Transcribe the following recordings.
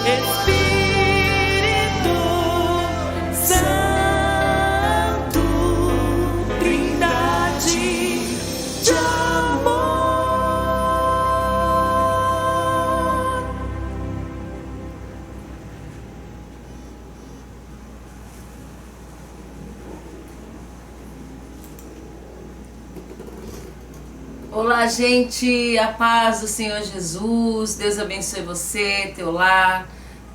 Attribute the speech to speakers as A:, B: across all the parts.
A: Espírito Santo, Trindade de amor.
B: Olá, gente, a paz do Senhor Jesus. Deus abençoe você, teu lar,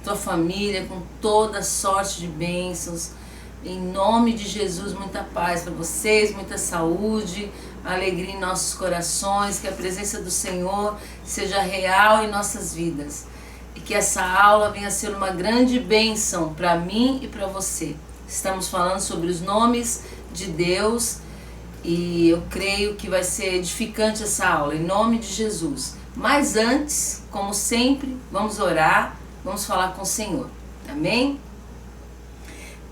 B: tua família, com toda sorte de bênçãos. Em nome de Jesus, muita paz para vocês, muita saúde, alegria em nossos corações, que a presença do Senhor seja real em nossas vidas e que essa aula venha a ser uma grande bênção para mim e para você. Estamos falando sobre os nomes de Deus e eu creio que vai ser edificante essa aula, em nome de Jesus. Mas antes, como sempre, vamos orar, vamos falar com o Senhor. Amém?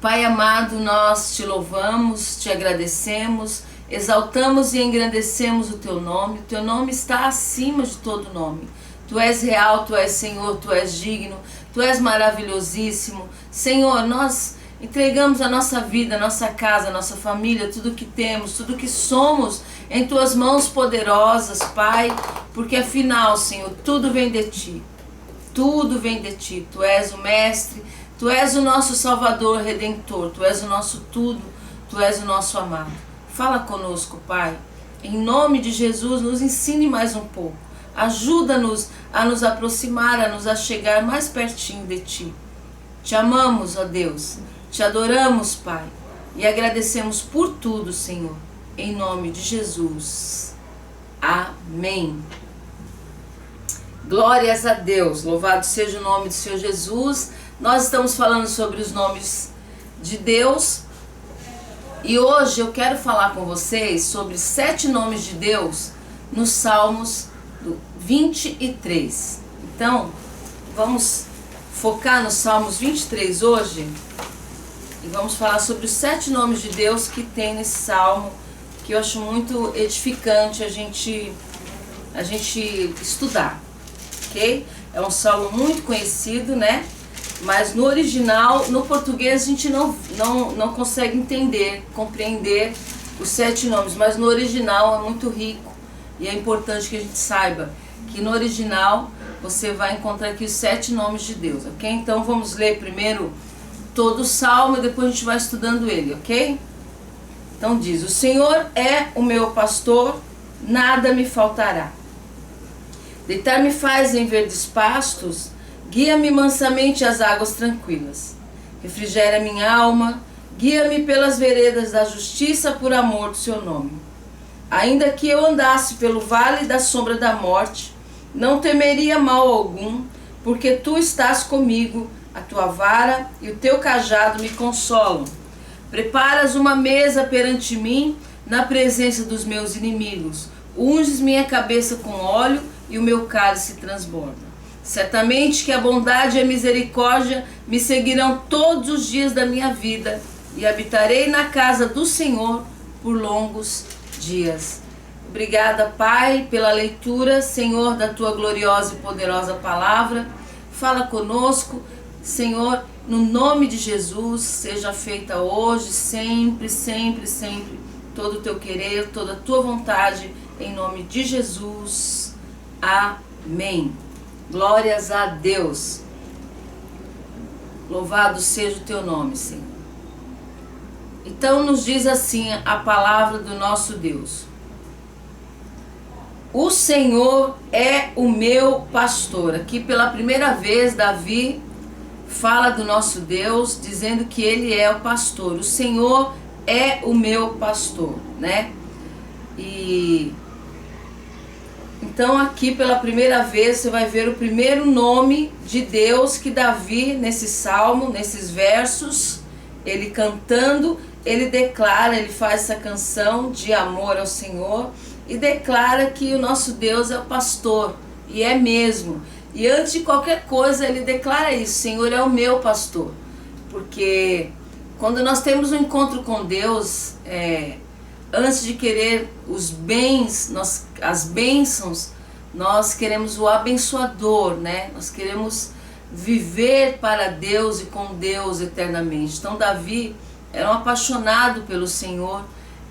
B: Pai amado, nós te louvamos, te agradecemos, exaltamos e engrandecemos o teu nome. O teu nome está acima de todo nome. Tu és real, tu és Senhor, tu és digno, tu és maravilhosíssimo. Senhor, nós entregamos a nossa vida, a nossa casa, a nossa família, tudo que temos, tudo que somos em tuas mãos poderosas, Pai, porque afinal, Senhor, tudo vem de ti. Tudo vem de ti. Tu és o mestre, tu és o nosso Salvador Redentor, tu és o nosso tudo, tu és o nosso amado. Fala conosco, Pai. Em nome de Jesus, nos ensine mais um pouco. Ajuda-nos a nos aproximar, a nos achegar mais pertinho de ti. Te amamos, ó Deus. Te adoramos, Pai, e agradecemos por tudo, Senhor, em nome de Jesus. Amém. Glórias a Deus, louvado seja o nome do Senhor Jesus. Nós estamos falando sobre os nomes de Deus e hoje eu quero falar com vocês sobre 7 nomes de Deus nos Salmos 23. Então, vamos focar nos Salmos 23 hoje. E vamos falar sobre os 7 nomes de Deus que tem nesse salmo, que eu acho muito edificante a gente estudar, ok? É um salmo muito conhecido, né? Mas no original, no português, a gente não consegue entender, compreender os 7 nomes. Mas no original é muito rico e é importante que a gente saiba que no original você vai encontrar aqui os 7 nomes de Deus, ok? Então vamos ler primeiro todo o salmo e depois a gente vai estudando ele, ok? Então diz: o Senhor é o meu pastor, nada me faltará. Deitar-me faz em verdes pastos, guia-me mansamente às águas tranquilas. Refrigera minha alma, guia-me pelas veredas da justiça por amor do seu nome. Ainda que eu andasse pelo vale da sombra da morte, não temeria mal algum, porque tu estás comigo. A tua vara e o teu cajado me consolam. Preparas uma mesa perante mim na presença dos meus inimigos. Unges minha cabeça com óleo e o meu cálice transborda. Certamente que a bondade e a misericórdia me seguirão todos os dias da minha vida e habitarei na casa do Senhor por longos dias. Obrigada, Pai, pela leitura, Senhor, da tua gloriosa e poderosa palavra. Fala conosco, Senhor, no nome de Jesus, seja feita hoje, sempre, sempre, sempre, todo o teu querer, toda a tua vontade, em nome de Jesus. Amém. Glórias a Deus. Louvado seja o teu nome, Senhor. Então nos diz assim a palavra do nosso Deus: o Senhor é o meu pastor. Aqui pela primeira vez Davi fala do nosso Deus, dizendo que ele é o pastor. O Senhor é o meu pastor, né? E então aqui pela primeira vez você vai ver o primeiro nome de Deus que Davi, nesse salmo, nesses versos, ele cantando, ele declara, ele faz essa canção de amor ao Senhor e declara que o nosso Deus é o pastor, e é mesmo. E antes de qualquer coisa ele declara isso: Senhor é o meu pastor. Porque quando nós temos um encontro com Deus, antes de querer os bens, as bênçãos, nós queremos o abençoador, né? Nós queremos viver para Deus e com Deus eternamente. Então Davi era um apaixonado pelo Senhor,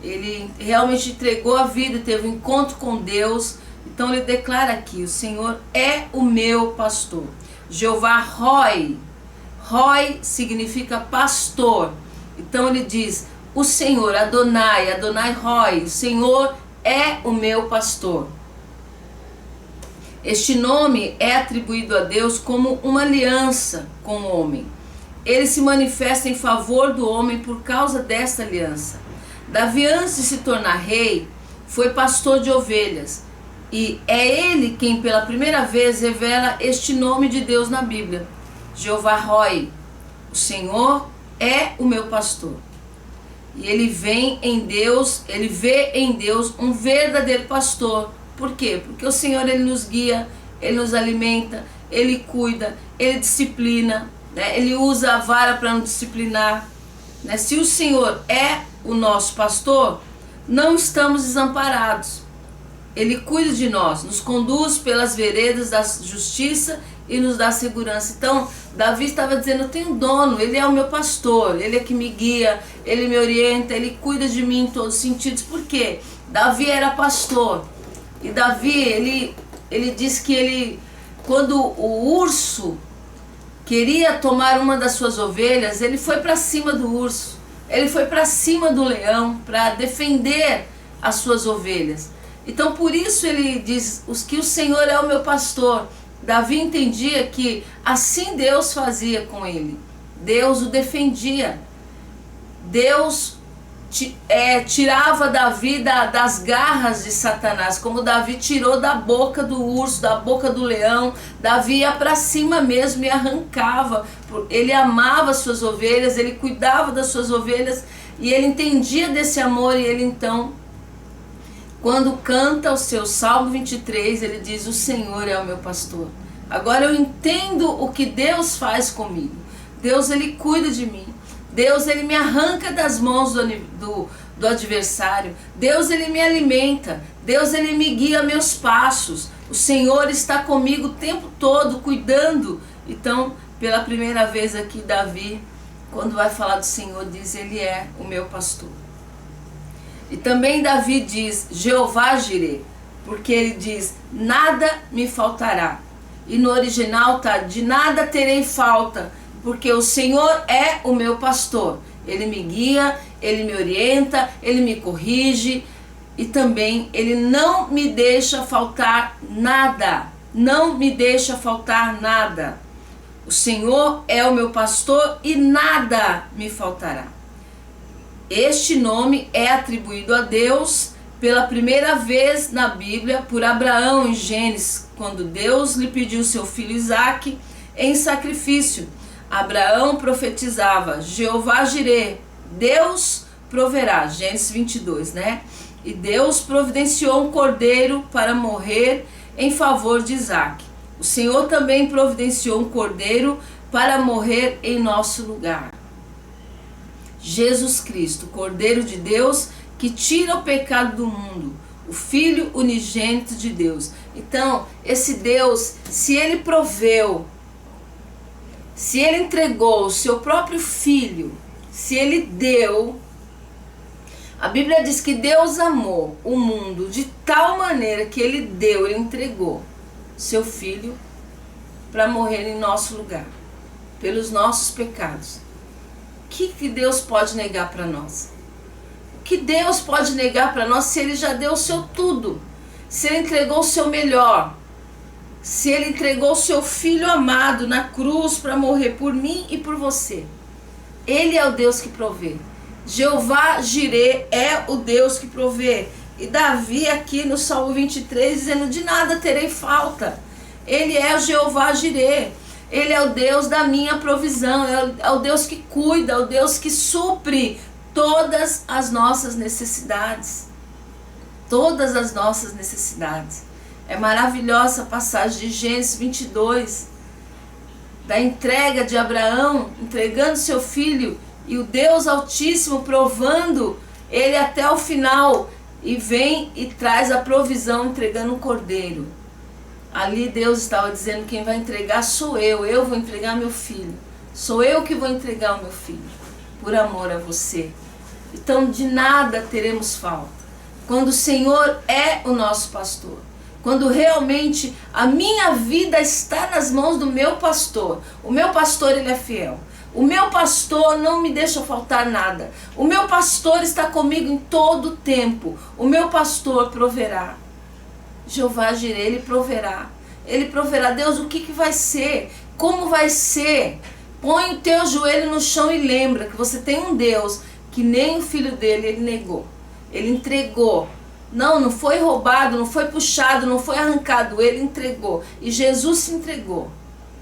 B: ele realmente entregou a vida, teve um encontro com Deus. Então ele declara aqui: o Senhor é o meu pastor. Jeová Roi, Roi significa pastor. Então ele diz: o Senhor, Adonai, Adonai Roi, o Senhor é o meu pastor. Este nome é atribuído a Deus como uma aliança com o homem. Ele se manifesta em favor do homem por causa desta aliança. Davi, antes de se tornar rei, foi pastor de ovelhas. E é ele quem pela primeira vez revela este nome de Deus na Bíblia. Jeová Roi, o Senhor é o meu pastor. E ele vê em Deus um verdadeiro pastor. Por quê? Porque o Senhor, ele nos guia, ele nos alimenta, ele cuida, ele disciplina, né? Ele usa a vara para nos disciplinar, né? Se o Senhor é o nosso pastor, não estamos desamparados. Ele cuida de nós, nos conduz pelas veredas da justiça e nos dá segurança. Então, Davi estava dizendo: eu tenho um dono, ele é o meu pastor, ele é que me guia, ele me orienta, ele cuida de mim em todos os sentidos. Por quê? Davi era pastor. E Davi, ele diz que quando o urso queria tomar uma das suas ovelhas, ele foi para cima do urso, ele foi para cima do leão para defender as suas ovelhas. Então por isso ele diz que o Senhor é o meu pastor. Davi entendia que assim Deus fazia com ele. Deus o defendia. Deus tirava Davi das garras de Satanás, como Davi tirou da boca do urso, da boca do leão. Davi ia para cima mesmo e arrancava. Ele amava as suas ovelhas, ele cuidava das suas ovelhas e ele entendia desse amor. E ele então, quando canta o seu Salmo 23, ele diz: o Senhor é o meu pastor. Agora eu entendo o que Deus faz comigo. Deus, ele cuida de mim. Deus, ele me arranca das mãos do adversário. Deus, ele me alimenta. Deus, ele me guia meus passos. O Senhor está comigo o tempo todo, cuidando. Então, pela primeira vez aqui, Davi, quando vai falar do Senhor, diz: ele é o meu pastor. E também Davi diz: Jeová Jireh, porque ele diz: nada me faltará. E no original está: de nada terei falta, porque o Senhor é o meu pastor. Ele me guia, ele me orienta, ele me corrige e também ele não me deixa faltar nada. Não me deixa faltar nada. O Senhor é o meu pastor e nada me faltará. Este nome é atribuído a Deus pela primeira vez na Bíblia por Abraão em Gênesis, quando Deus lhe pediu seu filho Isaque em sacrifício. Abraão profetizava: Jeová Jireh, Deus proverá, Gênesis 22, né? E Deus providenciou um cordeiro para morrer em favor de Isaque. O Senhor também providenciou um cordeiro para morrer em nosso lugar. Jesus Cristo, Cordeiro de Deus, que tira o pecado do mundo, o Filho unigênito de Deus. Então, esse Deus, se ele proveu, se ele entregou o seu próprio filho, se ele deu, a Bíblia diz que Deus amou o mundo de tal maneira que ele deu, ele entregou seu filho para morrer em nosso lugar, pelos nossos pecados. O que Deus pode negar para nós? O que Deus pode negar para nós se ele já deu o seu tudo? Se ele entregou o seu melhor? Se ele entregou o seu filho amado na cruz para morrer por mim e por você? Ele é o Deus que provê. Jeová Jireh é o Deus que provê. E Davi aqui no Salmo 23 dizendo: de nada terei falta. Ele é o Jeová Jireh. Ele é o Deus da minha provisão. É o Deus que cuida, é o Deus que supre todas as nossas necessidades. Todas as nossas necessidades. É maravilhosa a passagem de Gênesis 22, da entrega de Abraão, entregando seu filho, e o Deus Altíssimo provando ele até o final, e vem e traz a provisão entregando um cordeiro. Ali Deus estava dizendo: quem vai entregar sou eu vou entregar meu filho. Sou eu que vou entregar o meu filho, por amor a você. Então de nada teremos falta. Quando o Senhor é o nosso pastor. Quando realmente a minha vida está nas mãos do meu pastor. O meu pastor, ele é fiel. O meu pastor não me deixa faltar nada. O meu pastor está comigo em todo o tempo. O meu pastor proverá. Jeová Jireh, ele proverá. Ele proverá. Deus, o que vai ser? Como vai ser? Põe o teu joelho no chão e lembra que você tem um Deus que nem o filho dele ele negou. Ele entregou. Não foi roubado, não foi puxado, não foi arrancado. Ele entregou. E Jesus se entregou.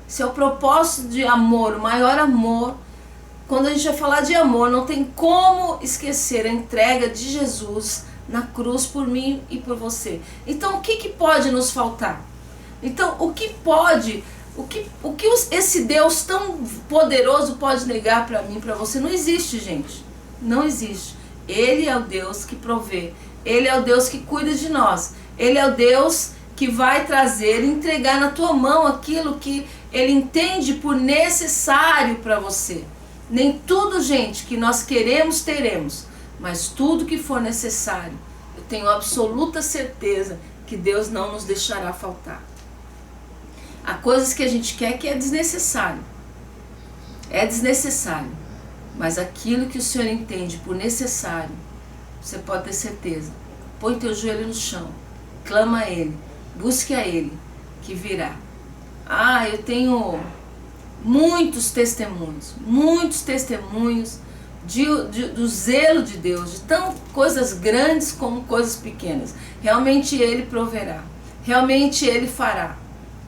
B: Esse é o propósito de amor, o maior amor. Quando a gente vai falar de amor, não tem como esquecer a entrega de Jesus na cruz por mim e por você. Então o que pode nos faltar? Então o que pode, esse Deus tão poderoso pode negar para mim, para você? Não existe, gente. Não existe. Ele é o Deus que provê. Ele é o Deus que cuida de nós. Ele é o Deus que vai trazer e entregar na tua mão aquilo que Ele entende por necessário para você. Nem tudo, gente, que nós queremos, teremos. Mas tudo que for necessário, eu tenho absoluta certeza que Deus não nos deixará faltar. Há coisas que a gente quer que é desnecessário. É desnecessário. Mas aquilo que o Senhor entende por necessário, você pode ter certeza. Põe teu joelho no chão. Clama a Ele. Busque a Ele, que virá. Eu tenho muitos testemunhos do zelo de Deus, de tão coisas grandes como coisas pequenas. Realmente Ele proverá. Realmente Ele fará.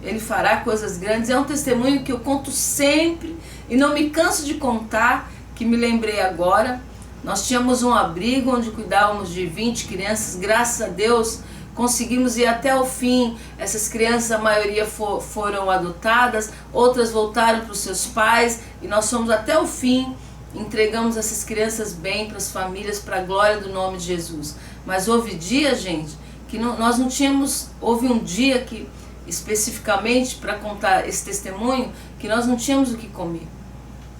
B: Ele fará coisas grandes. É um testemunho que eu conto sempre e não me canso de contar, que me lembrei agora. Nós tínhamos um abrigo onde cuidávamos de 20 crianças. Graças a Deus conseguimos ir até o fim. Essas crianças, a maioria foram adotadas, outras voltaram para os seus pais e nós fomos até o fim. Entregamos essas crianças bem para as famílias, para a glória do nome de Jesus. Mas houve dias, gente, que nós não tínhamos. Houve um dia que, especificamente para contar esse testemunho, que nós não tínhamos o que comer.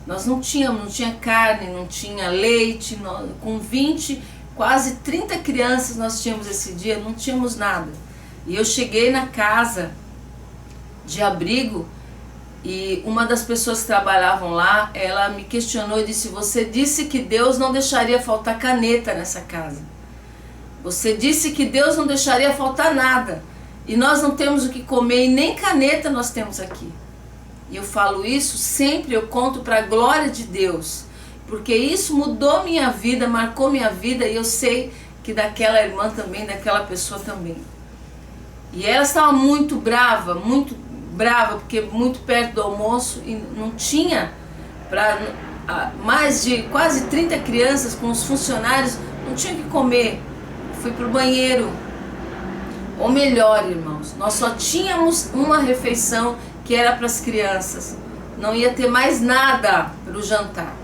B: Nós não tinha carne, não tinha leite. Com 20, quase 30 crianças nós tínhamos esse dia, não tínhamos nada. E eu cheguei na casa de abrigo e uma das pessoas que trabalhavam lá, ela me questionou e disse: você disse que Deus não deixaria faltar caneta nessa casa. Você disse que Deus não deixaria faltar nada. E nós não temos o que comer e nem caneta nós temos aqui. E eu falo isso sempre, eu conto para a glória de Deus. Porque isso mudou minha vida, marcou minha vida e eu sei que daquela irmã também, daquela pessoa também. E ela estava muito brava, porque muito perto do almoço e não tinha para mais de quase 30 crianças com os funcionários, não tinha o que comer. Fui para o banheiro. Ou melhor, irmãos, nós só tínhamos uma refeição que era para as crianças. Não ia ter mais nada para o jantar.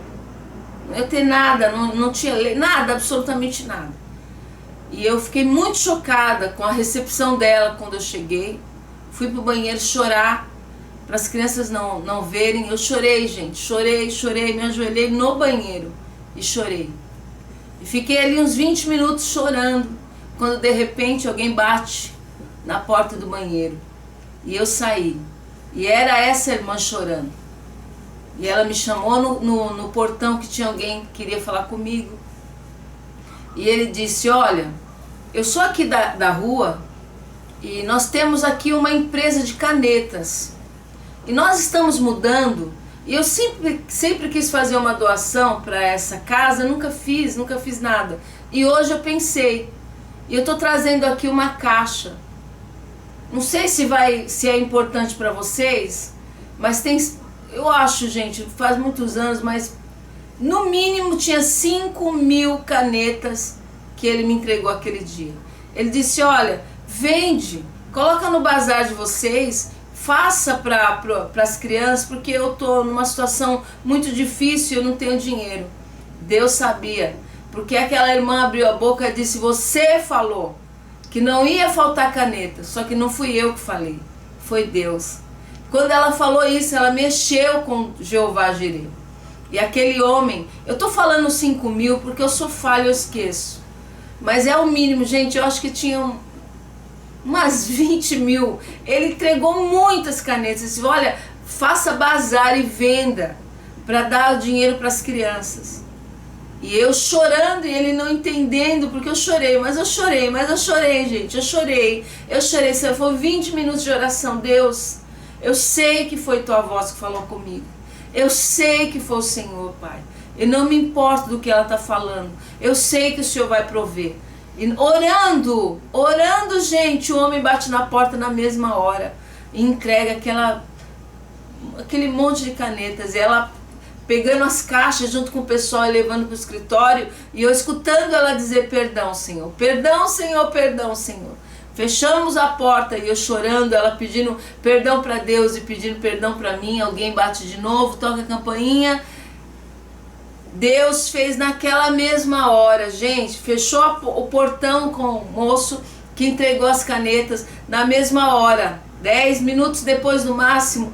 B: Não ia ter nada, não tinha nada, absolutamente nada. E eu fiquei muito chocada com a recepção dela quando eu cheguei. Fui para o banheiro chorar, para as crianças não verem. Eu chorei, gente, chorei, me ajoelhei no banheiro e chorei. E fiquei ali uns 20 minutos chorando, quando de repente alguém bate na porta do banheiro. E eu saí. E era essa irmã chorando. E ela me chamou no portão que tinha alguém que queria falar comigo. E ele disse: olha, eu sou aqui da rua e nós temos aqui uma empresa de canetas. E nós estamos mudando. E eu sempre quis fazer uma doação para essa casa, nunca fiz nada. E hoje eu pensei, e eu estou trazendo aqui uma caixa. Não sei se é importante para vocês, mas eu acho, gente, faz muitos anos, mas no mínimo tinha 5.000 canetas que ele me entregou aquele dia. Ele disse: olha, vende, coloca no bazar de vocês, faça para as crianças, porque eu estou numa situação muito difícil e eu não tenho dinheiro. Deus sabia, porque aquela irmã abriu a boca e disse: você falou que não ia faltar caneta, só que não fui eu que falei. foi Deus. Quando ela falou isso, ela mexeu com Jeová Jireh. E aquele homem, eu tô falando 5 mil porque eu sou falho, eu esqueço. Mas é o mínimo, gente, eu acho que tinham umas 20 mil. Ele entregou muitas canetas. Ele disse, olha, faça bazar e venda para dar o dinheiro para as crianças. E eu chorando e ele não entendendo, porque eu chorei, mas eu chorei, gente, eu chorei. Foi 20 minutos de oração. Deus, eu sei que foi tua voz que falou comigo. Eu sei que foi o Senhor, Pai. Eu não me importo do que ela está falando. Eu sei que o Senhor vai prover. E orando, gente, o homem bate na porta na mesma hora e entrega aquele monte de canetas. E ela pegando as caixas junto com o pessoal e levando para o escritório, e eu escutando ela dizer, perdão, Senhor, perdão, Senhor, perdão, Senhor. Fechamos a porta e eu chorando, ela pedindo perdão para Deus e pedindo perdão para mim. Alguém bate de novo, toca a campainha. Deus fez naquela mesma hora, gente, fechou o portão com o moço que entregou as canetas. Na mesma hora, 10 minutos depois no máximo,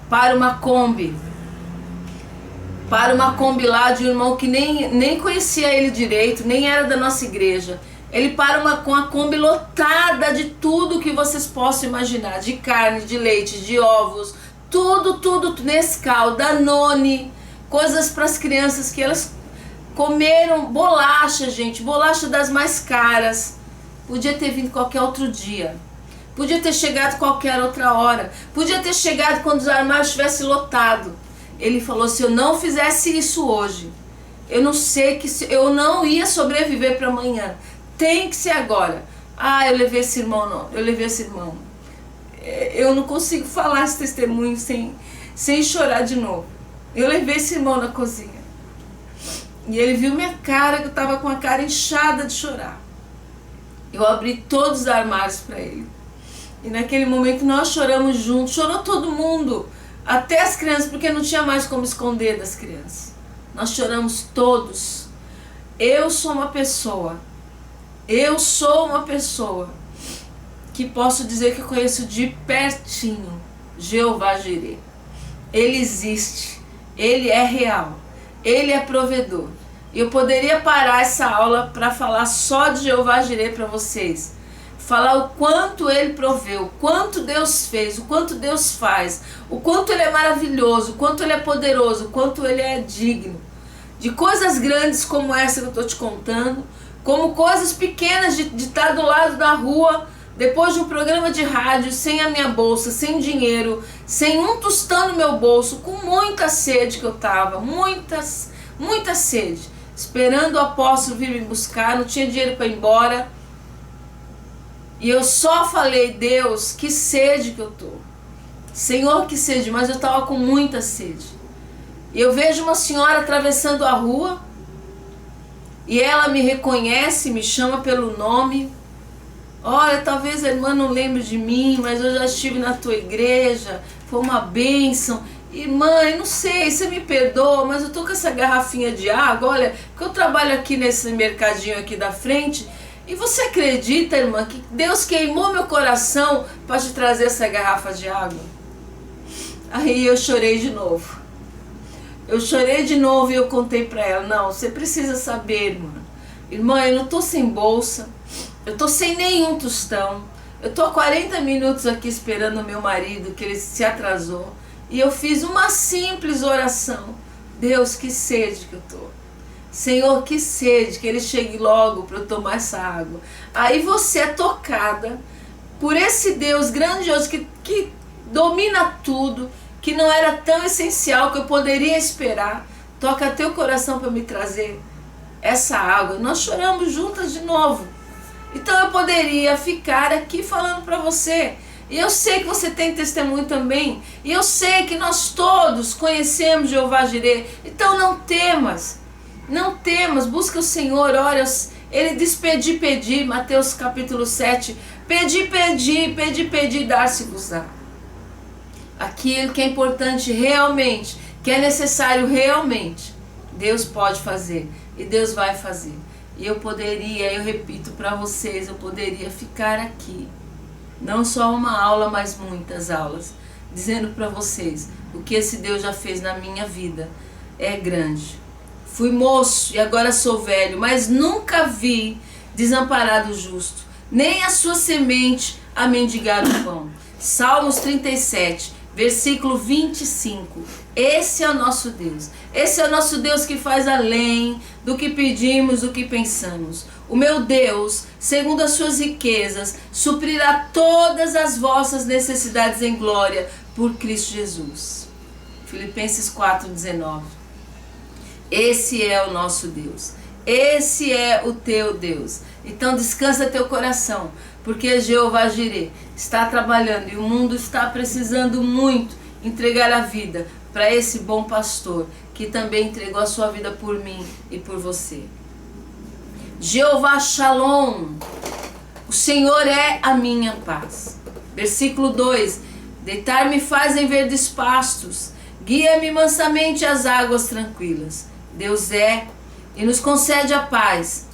B: para uma Kombi lá de um irmão que nem conhecia ele direito, nem era da nossa igreja. Ele para com a Kombi lotada de tudo que vocês possam imaginar, de carne, de leite, de ovos, tudo, Nescau, Danone, coisas para as crianças que elas comeram, bolacha, gente, bolacha das mais caras. Podia ter vindo qualquer outro dia, podia ter chegado qualquer outra hora, podia ter chegado quando os armários estivessem lotados. Ele falou, se eu não fizesse isso hoje, eu não sei que eu não ia sobreviver para amanhã. Tem que ser agora. Eu levei esse irmão, Eu não consigo falar esse testemunho sem chorar de novo. Eu levei esse irmão na cozinha. E ele viu minha cara, que eu estava com a cara inchada de chorar. Eu abri todos os armários para ele. E naquele momento nós choramos juntos. Chorou todo mundo. Até as crianças, porque não tinha mais como esconder das crianças. Nós choramos todos. Eu sou uma pessoa que posso dizer que eu conheço de pertinho Jeová Jireh. Ele existe, ele é real, ele é provedor. E eu poderia parar essa aula para falar só de Jeová Jireh para vocês. Falar o quanto ele proveu, o quanto Deus fez, o quanto Deus faz, o quanto ele é maravilhoso, o quanto ele é poderoso, o quanto ele é digno. De coisas grandes como essa que eu estou te contando, como coisas pequenas de estar do lado da rua, depois de um programa de rádio, sem a minha bolsa, sem dinheiro, sem um tostão no meu bolso, com muita sede que eu estava, muita sede, esperando o apóstolo vir me buscar, não tinha dinheiro para ir embora. E eu só falei, Deus, que sede que eu tô. Senhor, que sede, mas eu estava com muita sede. E eu vejo uma senhora atravessando a rua, e ela me reconhece, me chama pelo nome. Olha, talvez a irmã não lembre de mim, mas eu já estive na tua igreja, foi uma bênção. E mãe, não sei, você me perdoa, mas eu tô com essa garrafinha de água, olha, porque eu trabalho aqui nesse mercadinho aqui da frente. E você acredita, irmã, que Deus queimou meu coração para te trazer essa garrafa de água? Aí eu chorei de novo. E eu contei para ela, não, você precisa saber, irmã. Irmã, eu não tô sem bolsa, eu tô sem nenhum tostão. Eu tô há 40 minutos aqui esperando o meu marido, que ele se atrasou. E eu fiz uma simples oração. Deus, que sede que eu tô. Senhor, que sede, que ele chegue logo para eu tomar essa água. Aí você é tocada por esse Deus grandioso que domina tudo, que não era tão essencial que eu poderia esperar. Toca teu coração para me trazer essa água. Nós choramos juntas de novo. Então eu poderia ficar aqui falando para você. E eu sei que você tem testemunho também. E eu sei que nós todos conhecemos Jeová Jireh. Então não temas. Não temas, busca o Senhor, ora, ele diz pedir, Mateus capítulo 7, pedir, dar-se-vos-á. Aquilo que é importante realmente, que é necessário realmente, Deus pode fazer e Deus vai fazer. E eu repito para vocês, eu poderia ficar aqui Não só uma aula, mas muitas aulas, dizendo para vocês o que esse Deus já fez na minha vida é grande. Fui moço e agora sou velho, mas nunca vi desamparado o justo, nem a sua semente a mendigar o pão. Salmos 37, versículo 25. Esse é o nosso Deus. Esse é o nosso Deus que faz além do que pedimos, do que pensamos. O meu Deus, segundo as suas riquezas, suprirá todas as vossas necessidades em glória por Cristo Jesus. Filipenses 4:19. Esse é o nosso Deus. Esse é o teu Deus. Então descansa teu coração, porque Jeová Jireh está trabalhando e o mundo está precisando muito entregar a vida para esse bom pastor que também entregou a sua vida por mim e por você. Jeová Shalom, o Senhor é a minha paz. Versículo 2: deitar-me faz em verdes pastos, guia-me mansamente às águas tranquilas. Deus é e nos concede a paz.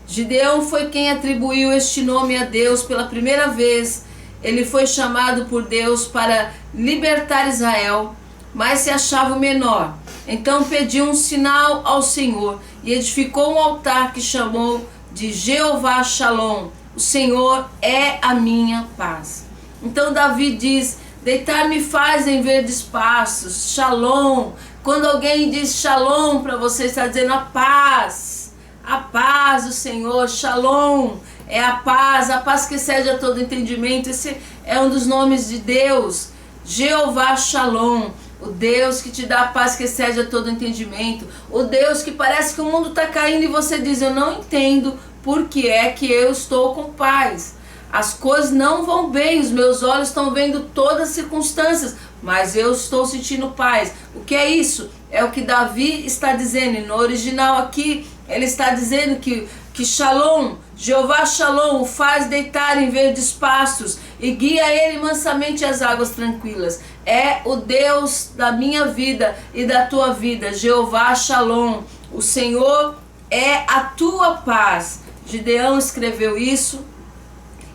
B: Gideão foi quem atribuiu este nome a Deus pela primeira vez. Ele foi chamado por Deus para libertar Israel, mas se achava o menor. Então pediu um sinal ao Senhor e edificou um altar que chamou de Jeová Shalom. O Senhor é a minha paz. Então Davi diz: deitar-me faz em verdes pastos. Shalom. Quando alguém diz shalom para você, está dizendo a paz. A paz do Senhor, shalom, é a paz que excede a todo entendimento. Esse é um dos nomes de Deus, Jeová Shalom, o Deus que te dá a paz que excede a todo entendimento, o Deus que parece que o mundo está caindo e você diz: eu não entendo por que é que eu estou com paz. As coisas não vão bem, os meus olhos estão vendo todas as circunstâncias, mas eu estou sentindo paz. O que é isso? É o que Davi está dizendo, e no original aqui ele está dizendo que Shalom, Jeová Shalom, o faz deitar em verdes pastos e guia ele mansamente às águas tranquilas. É o Deus da minha vida e da tua vida, Jeová Shalom. O Senhor é a tua paz. Gideão escreveu isso,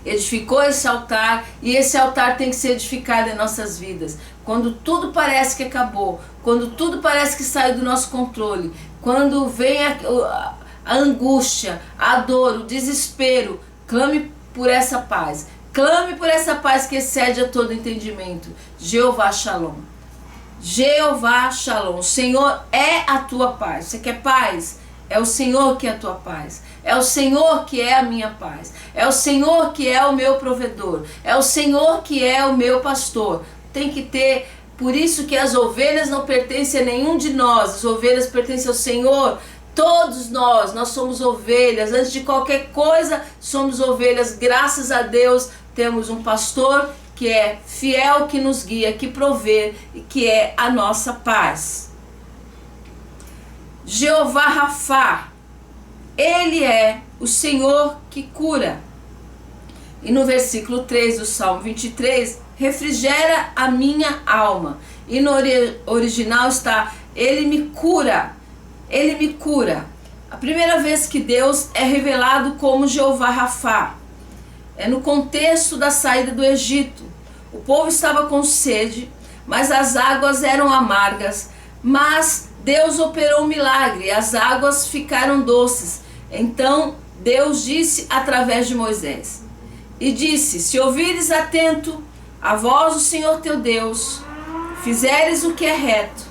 B: edificou esse altar, e esse altar tem que ser edificado em nossas vidas. Quando tudo parece que acabou, quando tudo parece que saiu do nosso controle, quando vem a angústia, a dor, o desespero, clame por essa paz. Clame por essa paz que excede a todo entendimento. Jeová Shalom. Jeová Shalom. O Senhor é a tua paz. Você quer paz? É o Senhor que é a tua paz. É o Senhor que é a minha paz. É o Senhor que é o meu provedor. É o Senhor que é o meu pastor. Tem que ter. Por isso que as ovelhas não pertencem a nenhum de nós. As ovelhas pertencem ao Senhor. Todos nós somos ovelhas. Antes de qualquer coisa, somos ovelhas. Graças a Deus, temos um pastor que é fiel, que nos guia, que provê e que é a nossa paz. Jeová Rafá, ele é o Senhor que cura. E no versículo 3 do Salmo 23, refrigera a minha alma. E no original está: ele me cura. Ele me cura. A primeira vez que Deus é revelado como Jeová Rafá é no contexto da saída do Egito. O povo estava com sede, mas as águas eram amargas. Mas Deus operou um milagre, as águas ficaram doces. Então Deus disse através de Moisés, e disse: se ouvires atento a voz do Senhor teu Deus, fizeres o que é reto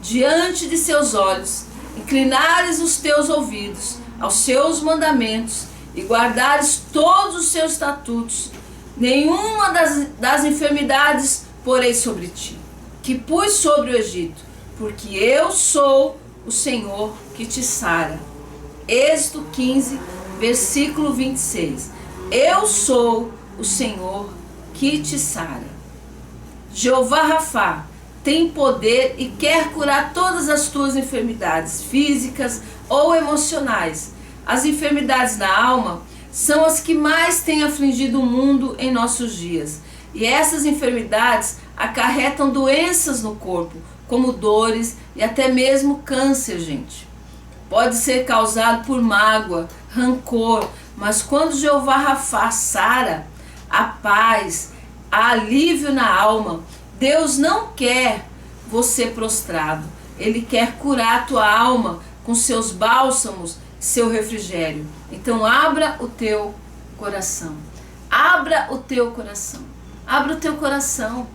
B: diante de seus olhos, inclinares os teus ouvidos aos seus mandamentos e guardares todos os seus estatutos, nenhuma das enfermidades porei sobre ti, que pus sobre o Egito, porque eu sou o Senhor que te sara. Êxodo 15, versículo 26. Eu sou o Senhor que te sara. Jeová Rafá tem poder e quer curar todas as tuas enfermidades físicas ou emocionais. As enfermidades da alma são as que mais têm afligido o mundo em nossos dias. E essas enfermidades acarretam doenças no corpo, como dores e até mesmo câncer, gente. Pode ser causado por mágoa, rancor, mas quando Jeová Rafá sara, a paz, a alívio na alma. Deus não quer você prostrado. Ele quer curar a tua alma com seus bálsamos, seu refrigério. Então abra o teu coração. Abra o teu coração. Abra o teu coração.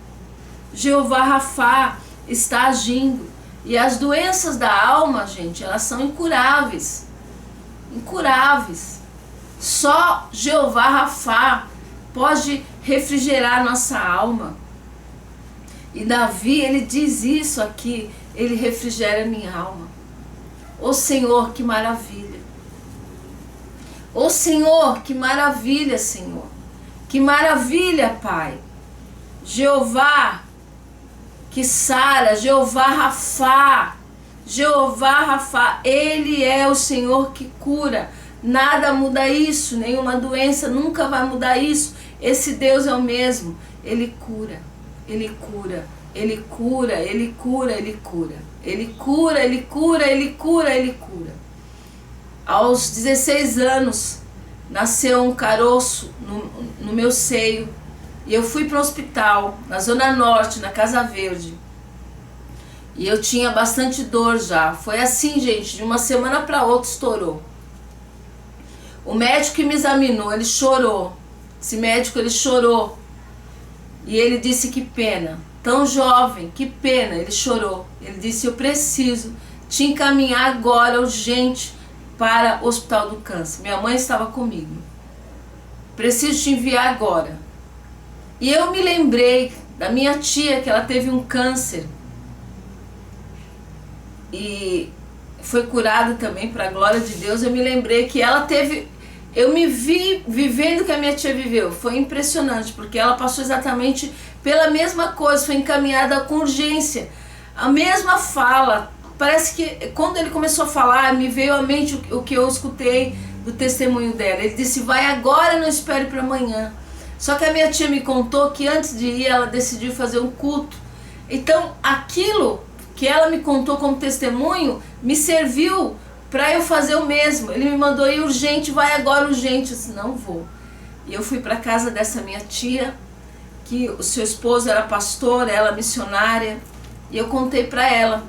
B: Jeová Rafá está agindo. E as doenças da alma, gente, elas são incuráveis. Incuráveis. Só Jeová Rafá pode refrigerar nossa alma. E Davi, ele diz isso aqui, ele refrigera minha alma. Ô Senhor, que maravilha. Ô Senhor, que maravilha, Senhor. Que maravilha, Pai. Jeová que sara, Jeová Rafá. Jeová Rafá, Ele é o Senhor que cura. Nada muda isso, nenhuma doença nunca vai mudar isso. Esse Deus é o mesmo. Ele cura, Ele cura, Ele cura, Ele cura, Ele cura. Ele cura, Ele cura, Ele cura, Ele cura. Aos 16 anos, nasceu um caroço no meu seio. E eu fui para o hospital, na Zona Norte, na Casa Verde. E eu tinha bastante dor já. Foi assim, gente, de uma semana para outra estourou. O médico que me examinou, ele chorou. Esse médico, ele chorou. E ele disse que pena. Tão jovem, que pena. Ele chorou. Ele disse, eu preciso te encaminhar agora, urgente, para o Hospital do Câncer. Minha mãe estava comigo. Preciso te enviar agora. E eu me lembrei da minha tia, que ela teve um câncer. E foi curada também, para a glória de Deus. Eu me lembrei que ela teve... Eu me vi vivendo o que a minha tia viveu. Foi impressionante, porque ela passou exatamente pela mesma coisa. Foi encaminhada com urgência. A mesma fala. Parece que quando ele começou a falar, me veio à mente o que eu escutei do testemunho dela. Ele disse, vai agora, não espere para amanhã. Só que a minha tia me contou que antes de ir, ela decidiu fazer um culto. Então, aquilo que ela me contou como testemunho, me serviu para eu fazer o mesmo. Ele me mandou ir urgente, vai agora urgente. Eu disse, não vou. E eu fui para casa dessa minha tia, que o seu esposo era pastor, ela missionária. E eu contei para ela.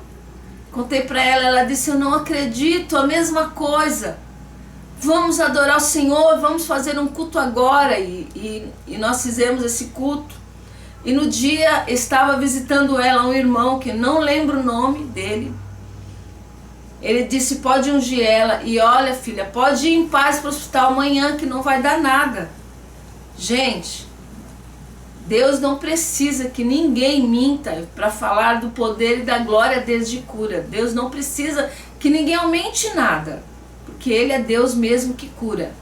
B: Ela disse, eu não acredito, a mesma coisa. Vamos adorar o Senhor, vamos fazer um culto agora. E nós fizemos esse culto. E no dia estava visitando ela um irmão, que não lembro o nome dele. Ele disse, pode ungir ela. E olha, filha, pode ir em paz para o hospital amanhã, que não vai dar nada. Gente, Deus não precisa que ninguém minta para falar do poder e da glória dele de cura. Deus não precisa que ninguém aumente nada. Porque Ele é Deus mesmo que cura.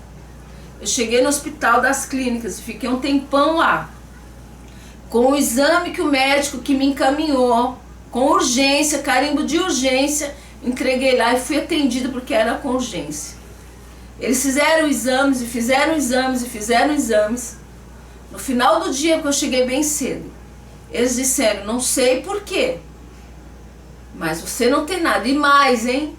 B: Eu cheguei no Hospital das Clínicas e fiquei um tempão lá. Com o exame que o médico que me encaminhou, com urgência, carimbo de urgência, entreguei lá e fui atendida porque era com urgência. Eles fizeram exames e fizeram exames e fizeram exames. No final do dia, que eu cheguei bem cedo, eles disseram, não sei por quê, mas você não tem nada. E mais, hein?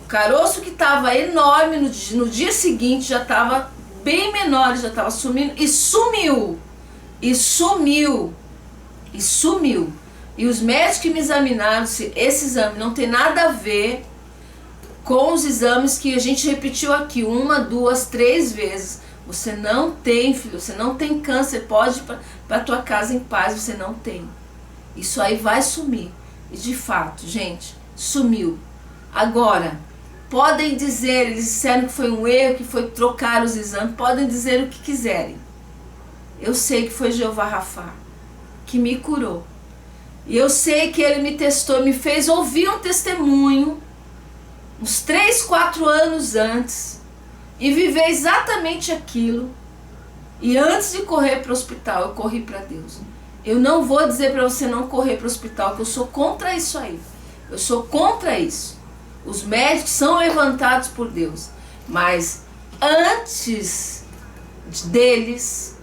B: O caroço que estava enorme no dia seguinte já estava bem menor, já estava sumindo e sumiu. E sumiu. E sumiu. E os médicos que me examinaram, esse exame não tem nada a ver com os exames que a gente repetiu aqui 1, 2, 3 vezes. Você não tem, filho, você não tem câncer, pode ir para tua casa em paz, você não tem. Isso aí vai sumir. E de fato, gente, sumiu. Agora, podem dizer, eles disseram que foi um erro, que foi trocar os exames, podem dizer o que quiserem. Eu sei que foi Jeová Rafá que me curou. E eu sei que Ele me testou, me fez ouvir um testemunho uns 3, 4 anos antes e viver exatamente aquilo. E antes de correr para o hospital, eu corri para Deus. Eu não vou dizer para você não correr para o hospital, que eu sou contra isso aí. Eu sou contra isso. Os médicos são levantados por Deus. Mas antes deles,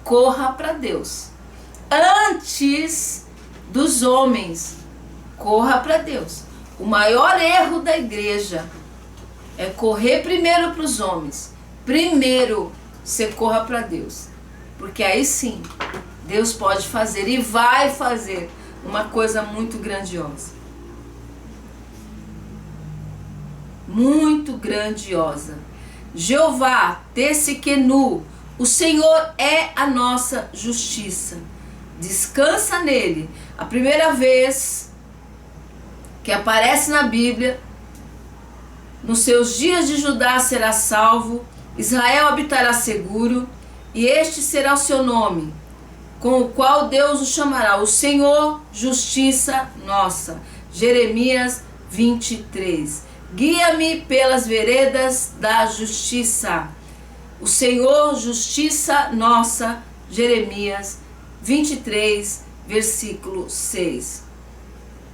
B: corra para Deus. Antes dos homens, corra para Deus. O maior erro da igreja é correr primeiro para os homens. Primeiro, você corra para Deus. porque aí sim, Deus pode fazer e vai fazer uma coisa muito grandiosa. Muito grandiosa. Jeová Tsidkenu, o Senhor é a nossa justiça. Descansa nele. A primeira vez que aparece na Bíblia, nos seus dias de Judá será salvo, Israel habitará seguro, e este será o seu nome, com o qual Deus o chamará, o Senhor, justiça nossa. Jeremias 23. Guia-me pelas veredas da justiça. O Senhor, justiça nossa. Jeremias 23, versículo 6.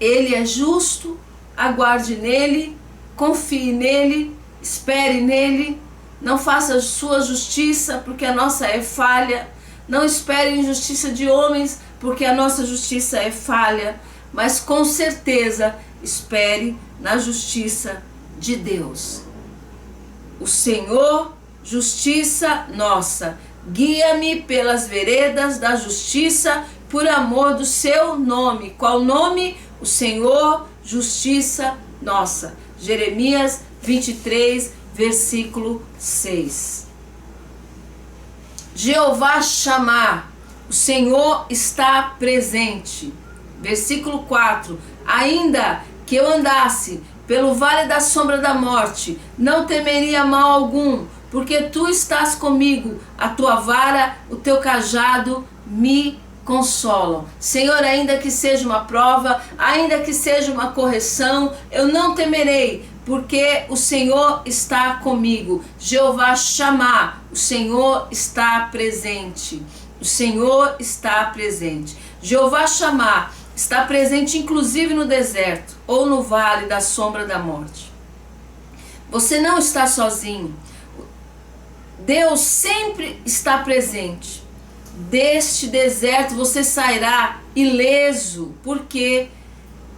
B: Ele é justo, aguarde nele, confie nele, espere nele, não faça sua justiça, porque a nossa é falha. Não espere injustiça de homens, porque a nossa justiça é falha. Mas com certeza, espere na justiça de Deus. O Senhor, justiça nossa. Guia-me pelas veredas da justiça, por amor do seu nome. Qual nome? O Senhor, justiça nossa. Jeremias 23, versículo 6. Jeová chamar, o Senhor está presente. Versículo 4. Ainda que eu andasse pelo vale da sombra da morte, não temeria mal algum, porque tu estás comigo, a tua vara, o teu cajado me consolam. Senhor, ainda que seja uma prova, ainda que seja uma correção, eu não temerei, porque o Senhor está comigo. Jeová chamar, o Senhor está presente. O Senhor está presente. Jeová chamar, está presente inclusive no deserto ou no vale da sombra da morte. Você não está sozinho. Deus sempre está presente. Deste deserto você sairá ileso. Porque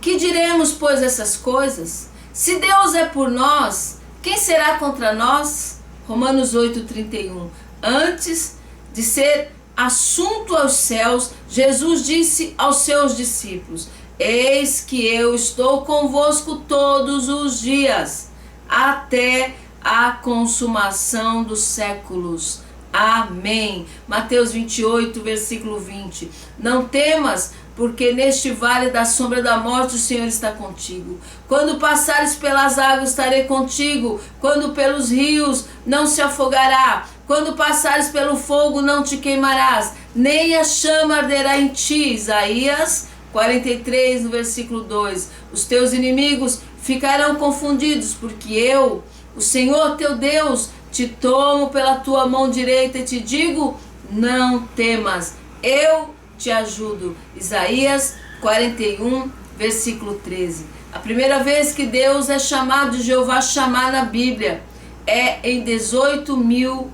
B: que diremos, pois, essas coisas? Se Deus é por nós, quem será contra nós? Romanos 8:31. Antes de ser assunto aos céus, Jesus disse aos seus discípulos: eis que eu estou convosco todos os dias, até a consumação dos séculos. Amém. Mateus 28, versículo 20. Não temas, porque neste vale da sombra da morte o Senhor está contigo. Quando passares pelas águas, estarei contigo. Quando pelos rios, não se afogará. Quando passares pelo fogo, não te queimarás, nem a chama arderá em ti. Isaías 43, no versículo 2. Os teus inimigos ficarão confundidos, porque eu, o Senhor teu Deus, te tomo pela tua mão direita e te digo: não temas, eu te ajudo. Isaías 41, versículo 13. A primeira vez que Deus é chamado de Jeová chamar na Bíblia é em 18.000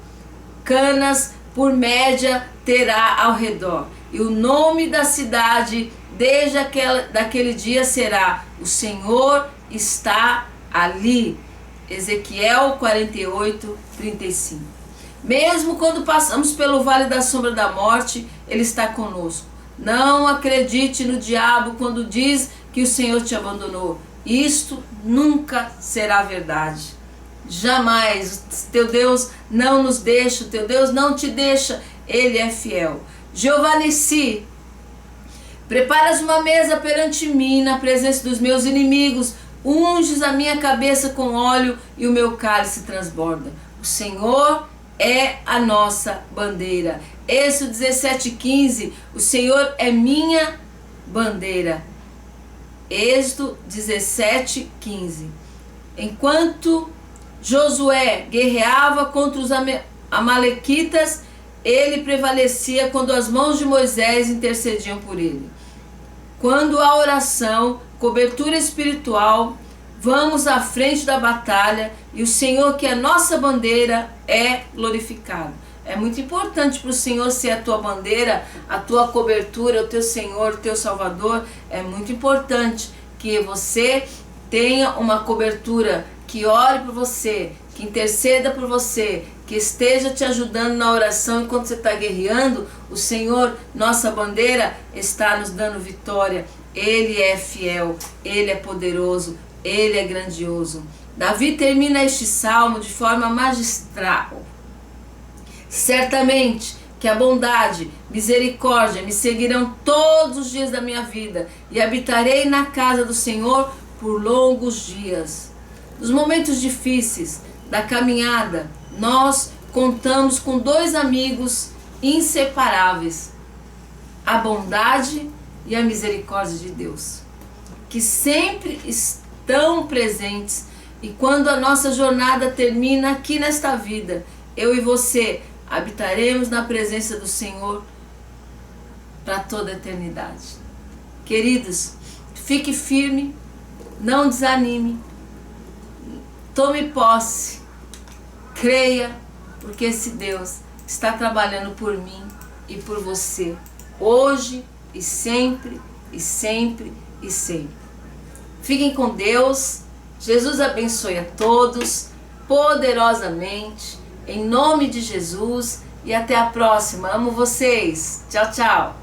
B: canas por média terá ao redor. E o nome da cidade desde daquele dia será: o Senhor está ali. Ezequiel 48, 35. Mesmo quando passamos pelo vale da sombra da morte, Ele está conosco. Não acredite no diabo quando diz que o Senhor te abandonou. Isto nunca será verdade. Jamais. Teu Deus não nos deixa, teu Deus não te deixa. Ele é fiel. Jeová Nissi, preparas uma mesa perante mim na presença dos meus inimigos. Unges a minha cabeça com óleo e o meu cálice transborda. O Senhor é a nossa bandeira. Êxodo 17:15. O Senhor é minha bandeira. Êxodo 17:15. Enquanto Josué guerreava contra os amalequitas, ele prevalecia quando as mãos de Moisés intercediam por ele. Quando a oração, cobertura espiritual, vamos à frente da batalha e o Senhor, que é nossa bandeira, é glorificado. É muito importante para o Senhor ser a tua bandeira, a tua cobertura, o teu Senhor, o teu Salvador. É muito importante que você tenha uma cobertura, que ore por você, que interceda por você, que que esteja te ajudando na oração enquanto você está guerreando. O Senhor, nossa bandeira, está nos dando vitória. Ele é fiel, Ele é poderoso, Ele é grandioso. Davi termina este salmo de forma magistral. Certamente que a bondade, misericórdia me seguirão todos os dias da minha vida e habitarei na casa do Senhor por longos dias. Nos momentos difíceis da caminhada, nós contamos com dois amigos inseparáveis: a bondade e a misericórdia de Deus, que sempre estão presentes. E quando a nossa jornada termina aqui nesta vida, eu e você habitaremos na presença do Senhor para toda a eternidade. Queridos, fique firme, não desanime, tome posse, creia, porque esse Deus está trabalhando por mim e por você, hoje e sempre, e sempre, e sempre. Fiquem com Deus. Jesus abençoe a todos poderosamente, em nome de Jesus, e até a próxima. Amo vocês. Tchau, tchau.